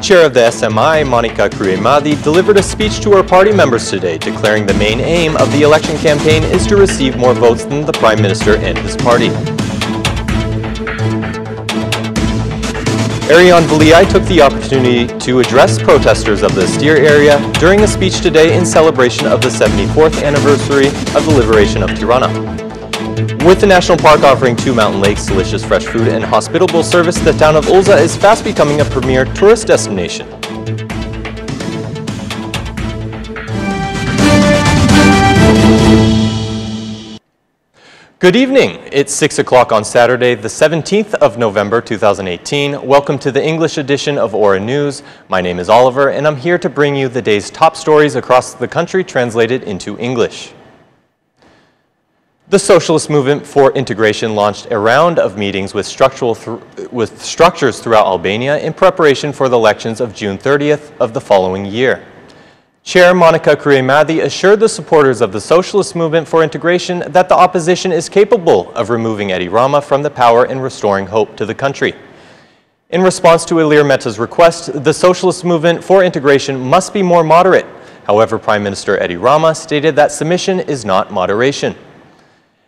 Chair of the SMI, Kryemadhi, delivered a speech to her party members today, declaring the main aim of the election campaign is to receive more votes than the Prime Minister and his party. Ariane Valiai took the opportunity to address protesters of the Stir area during a speech today in celebration of the 74th anniversary of the liberation of Tirana. With the national park offering 2 mountain lakes, delicious fresh food, and hospitable service, the town of Ulëza is fast becoming a premier tourist destination. Good evening. It's 6 o'clock on Saturday, the 17th of November, 2018. Welcome to the English edition of Aura News. My name is Oliver, and I'm here to bring you the day's top stories across the country translated into English. The Socialist Movement for Integration launched a round of meetings with structures throughout Albania in preparation for the elections of June 30th of the following year. Chair Kryemadhi assured the supporters of the Socialist Movement for Integration that the opposition is capable of removing Edi Rama from the power and restoring hope to the country. In response to Ilir Meta's request, the Socialist Movement for Integration must be more moderate. However, Prime Minister Edi Rama stated that submission is not moderation.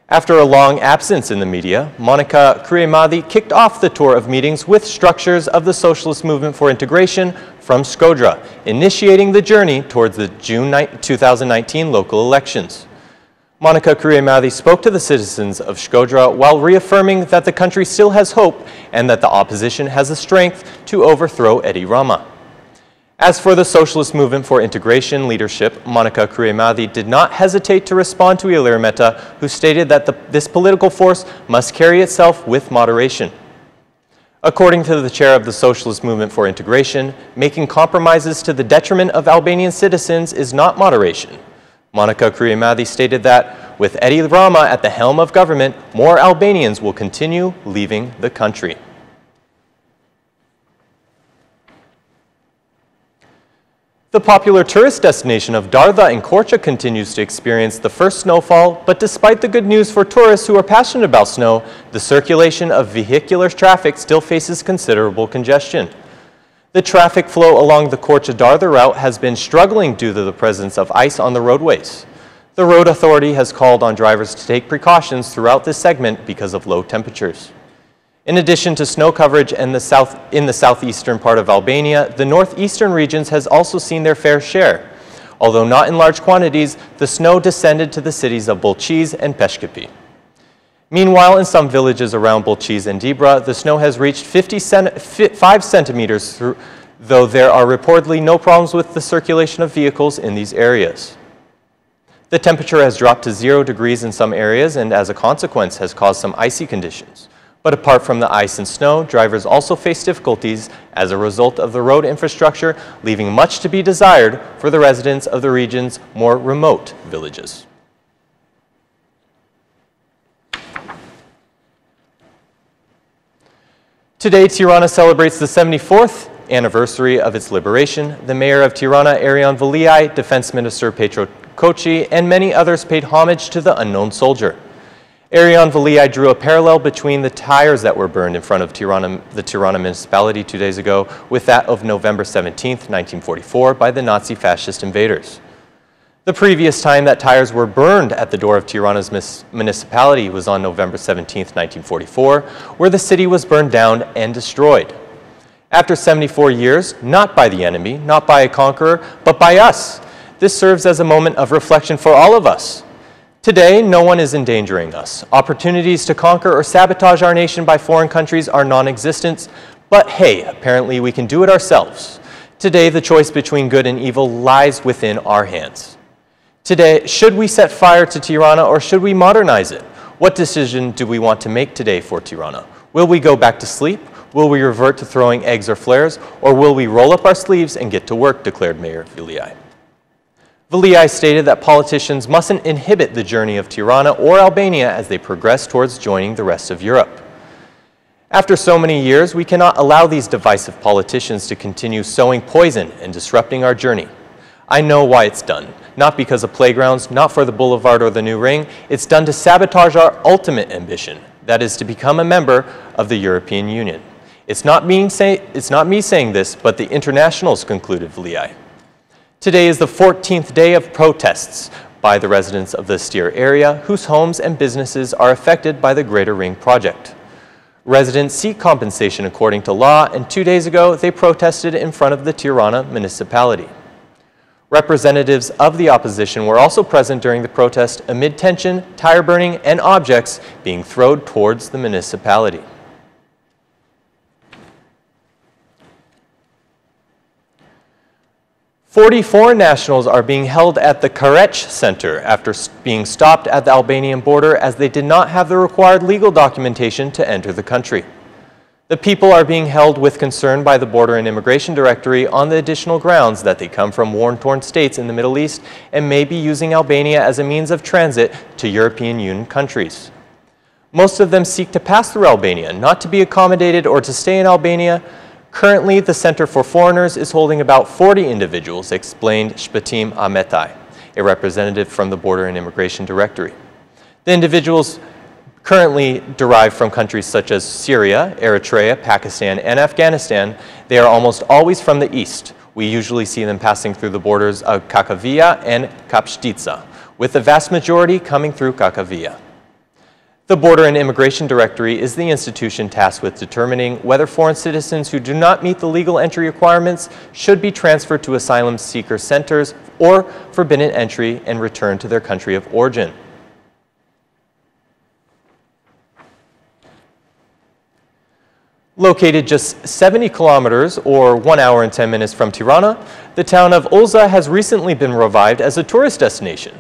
After a long absence in the media, Kryemadhi kicked off the tour of meetings with structures of the Socialist Movement for Integration from Shkodra, initiating the journey towards the June 2019 local elections. Kryemadhi spoke to the citizens of Shkodra while reaffirming that the country still has hope and that the opposition has the strength to overthrow Edi Rama. As for the Socialist Movement for Integration leadership, Kryemadhi did not hesitate to respond to Ilir Meta, who stated that this political force must carry itself with moderation. According to the chair of the Socialist Movement for Integration, making compromises to the detriment of Albanian citizens is not moderation. Kryemadhi stated that with Edi Rama at the helm of government, more Albanians will continue leaving the country. The popular tourist destination of Dardha in Korça continues to experience the first snowfall, but despite the good news for tourists who are passionate about snow, the circulation of vehicular traffic still faces considerable congestion. The traffic flow along the Korça-Dardha route has been struggling due to the presence of ice on the roadways. The road authority has called on drivers to take precautions throughout this segment because of low temperatures. In addition to snow coverage in the southeastern part of Albania, the northeastern regions has also seen their fair share. Although not in large quantities, the snow descended to the cities of Bolqiz and Peshkepi. Meanwhile, in some villages around Bolqiz and Dibra, the snow has reached 5 centimeters, though there are reportedly no problems with the circulation of vehicles in these areas. The temperature has dropped to 0 degrees in some areas and as a consequence has caused some icy conditions. But apart from the ice and snow, drivers also face difficulties as a result of the road infrastructure, leaving much to be desired for the residents of the region's more remote villages. Today, Tirana celebrates the 74th anniversary of its liberation. The mayor of Tirana, Ariane Valiai, Defense Minister Petro Koçi, and many others paid homage to the unknown soldier. Ariane Valiai drew a parallel between the tires that were burned in front of the Tirana municipality 2 days ago with that of November 17, 1944 by the Nazi fascist invaders. The previous time that tires were burned at the door of Tirana's municipality was on November 17, 1944, where the city was burned down and destroyed. After 74 years, not by the enemy, not by a conqueror, but by us, this serves as a moment of reflection for all of us. Today, no one is endangering us. Opportunities to conquer or sabotage our nation by foreign countries are non-existent, but hey, apparently we can do it ourselves. Today, the choice between good and evil lies within our hands. Today, should we set fire to Tirana or should we modernize it? What decision do we want to make today for Tirana? Will we go back to sleep? Will we revert to throwing eggs or flares? Or will we roll up our sleeves and get to work, declared Mayor Valiai. Valiai stated that politicians mustn't inhibit the journey of Tirana or Albania as they progress towards joining the rest of Europe. After so many years, we cannot allow these divisive politicians to continue sowing poison and disrupting our journey. I know why it's done. Not because of playgrounds, not for the boulevard or the new ring. It's done to sabotage our ultimate ambition, that is to become a member of the European Union. It's not me saying this, but the internationals, concluded Vliai. Today is the 14th day of protests by the residents of the Stir area, whose homes and businesses are affected by the Greater Ring project. Residents seek compensation according to law, and 2 days ago they protested in front of the Tirana municipality. Representatives of the opposition were also present during the protest amid tension, tire burning, and objects being thrown towards the municipality. "44 nationals are being held at the Karech Center after being stopped at the Albanian border as they did not have the required legal documentation to enter the country. The people are being held with concern by the Border and Immigration Directorate on the additional grounds that they come from war-torn states in the Middle East and may be using Albania as a means of transit to European Union countries. Most of them seek to pass through Albania, not to be accommodated or to stay in Albania. Currently, the Center for Foreigners is holding about 40 individuals, explained Shpetim Ahmetaj, a representative from the Border and Immigration Directorate. The individuals currently derive from countries such as Syria, Eritrea, Pakistan, and Afghanistan. They are almost always from the east. We usually see them passing through the borders of Kakavia and Kapshtica, with the vast majority coming through Kakavia. The Border and Immigration Directorate is the institution tasked with determining whether foreign citizens who do not meet the legal entry requirements should be transferred to asylum seeker centers or forbidden entry and returned to their country of origin. Located just 70 kilometers or 1 hour and 10 minutes from Tirana, the town of Ulëza has recently been revived as a tourist destination.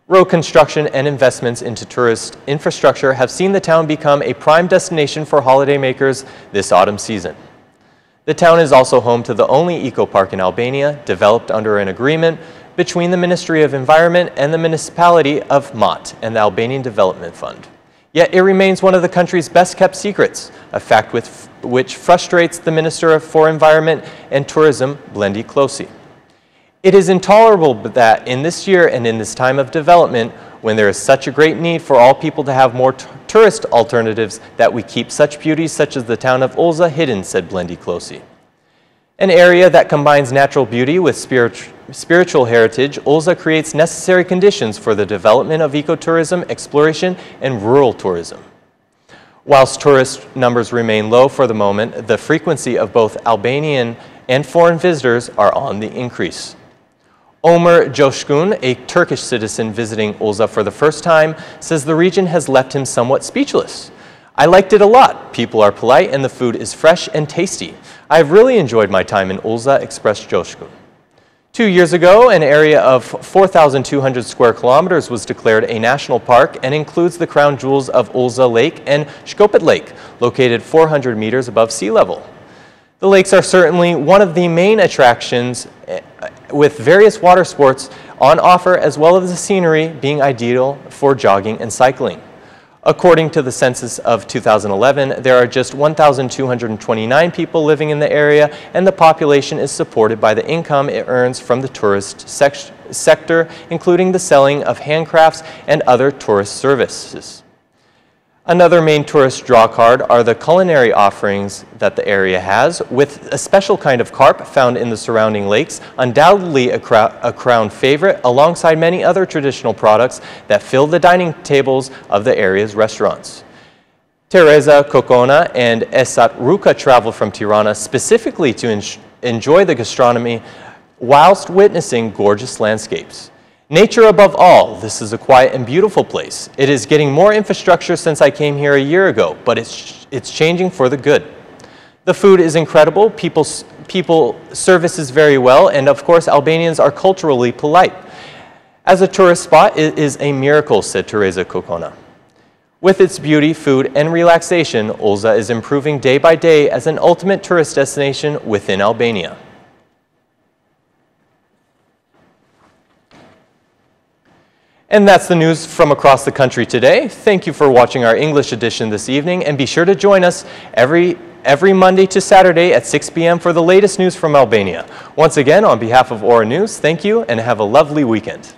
Road construction and investments into tourist infrastructure have seen the town become a prime destination for holidaymakers this autumn season. The town is also home to the only eco-park in Albania, developed under an agreement between the Ministry of Environment and the municipality of Mat and the Albanian Development Fund. Yet it remains one of the country's best-kept secrets, a fact which frustrates the Minister for Environment and Tourism, Blendi Klosi. It is intolerable that in this year and in this time of development, when there is such a great need for all people to have more tourist alternatives, that we keep such beauties such as the town of Ulëza hidden, said Blendi Klosi. An area that combines natural beauty with spiritual heritage, Ulëza creates necessary conditions for the development of ecotourism, exploration, and rural tourism. Whilst tourist numbers remain low for the moment, the frequency of both Albanian and foreign visitors are on the increase. Omer Coşkun, a Turkish citizen visiting Ulëza for the first time, says the region has left him somewhat speechless. "I liked it a lot. People are polite and the food is fresh and tasty. I have really enjoyed my time in Ulëza," expressed Coşkun. 2 years ago, an area of 4,200 square kilometers was declared a national park and includes the crown jewels of Ulëza Lake and Shkopet Lake, located 400 meters above sea level. The lakes are certainly one of the main attractions, with various water sports on offer as well as the scenery being ideal for jogging and cycling. According to the census of 2011, there are just 1,229 people living in the area, and the population is supported by the income it earns from the tourist sector, including the selling of handcrafts and other tourist services. Another main tourist draw card are the culinary offerings that the area has, with a special kind of carp found in the surrounding lakes, undoubtedly a crown favorite, alongside many other traditional products that fill the dining tables of the area's restaurants. Teresa Kokona and Esat Ruka traveled from Tirana specifically to enjoy the gastronomy whilst witnessing gorgeous landscapes. "Nature above all, this is a quiet and beautiful place. It is getting more infrastructure since I came here a year ago, but it's changing for the good. The food is incredible, people services very well, and of course Albanians are culturally polite. As a tourist spot, it is a miracle," said Teresa Kokona. With its beauty, food, and relaxation, Ulëza is improving day by day as an ultimate tourist destination within Albania. And that's the news from across the country today. Thank you for watching our English edition this evening, and be sure to join us every Monday to Saturday at 6 p.m. for the latest news from Albania. Once again, on behalf of Aura News, thank you and have a lovely weekend.